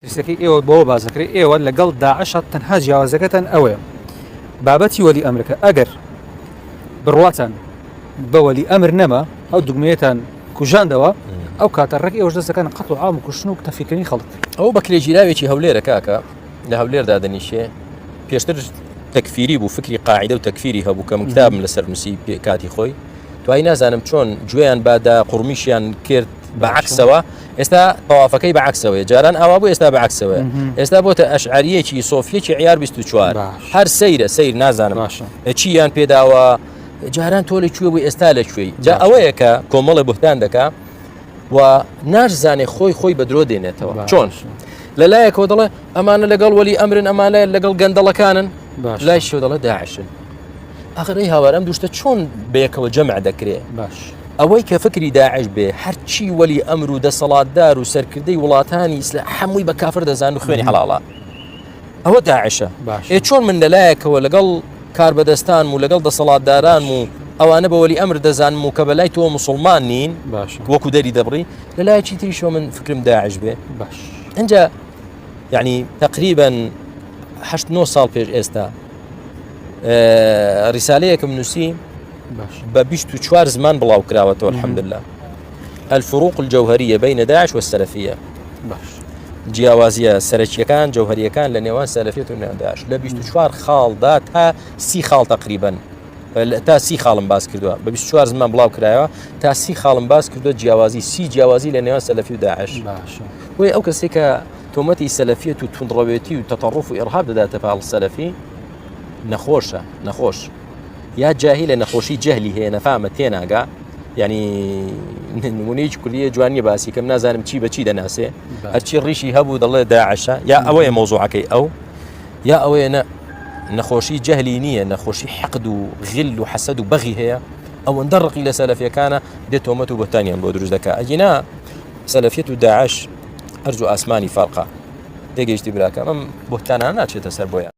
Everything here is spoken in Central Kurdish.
سكي إيه بو بازكري إيه ولا قل داعش تنها جوازكة أوي بابتي ولي أمريكا أجر برواتن بولي أمر نما أو دقميتان كوجان دوا أو كاترك إيه وجدت كان قتل عام كشنو تفكرني خلط أو بكري جلاوي شي هولير كاكا لهولير دادني شيء بيشتر تكفيري بو فكري قاعدة وتكفيري هبو كم كتاب من السرمسي كاتي خوي تو أي ناس أنا مشون جويان بعد قرميشيان كيرت بعكسوا استا طوافكي بعكسوا جاران أوابو استا بعكسوا استا بوت أشعرية شي صوفية شي عيار بستوشوار هر سير نازانم شيان بيداوا جاران تولي شوي بو استا لشوي جا أويكا كومل بهتان دكا ونارزاني خوي بدرو دينتوا شون لا يك ودله أمانة لقال ولي أمر أمانة لقال قندلا كانن لا يشود الله داعش آخر أي هوارم دوشت شون بيك وجمع ذكري باش أوي كفكري داعش به هرشي ولي أمر وده صلاة دار وسركردي ولاتاني إسلا حموي بكافر ده زانو خويني حلالا هو داعش إيه شون من لا يك ولقال كاربدستان مو لقال ده صلاة داران مو أو أنا بولي أمر ده زان مو كبلايت مسلمانين باش وكو داري دبري لا يشي تري شو من فكرم داعش به باش انجا يعني تقريبا 8 سال بيج استا رسالة كم نسيم ببيشتو شوار زمان بلاو كراوته الحمد لله الفروق الجوهرية بين داعش والسلفية باش جیاوازیە سەرەکیەکان جەوهەریەکان لە نێوان سەلەفیەت و نێوان داعش لە 24 خاڵدا تا 30 خاڵ تقریبا تا 30 خاڵم باس کردووە بە 24 زمان بڵاو کرایەوە تا 30 خاڵم باس کردووە جیاوازی 30 جیاوازی لە نێوان سەلەفی و داعش وی ئەو کەسێک کە تۆمەتی سەلەفیەت و توندڕەوێتی و تەتەڕوف و ئیرهاب دەداتە پاڵ سەلەفی نەخۆش یا جاهیلە نەخۆشی جەهلی هەیە نەفامە تێناگا يعني نمونيج كلية جوانية باسي كم نازانم چی بچی دناسه هرچی ریشی هبو دله داعشه یا اوه موضوعك او یا اوه نخوشي جهلينية نخوشي حقد وغل وحسد وبغي هي او ندرق الى سلفيه كان ديتومته بهتانيا بودروز ذكاء اجينا سلفيه داعش ارجو اسماني فرقه دقيجتي بلاك بهتانا ناتشي تسربويا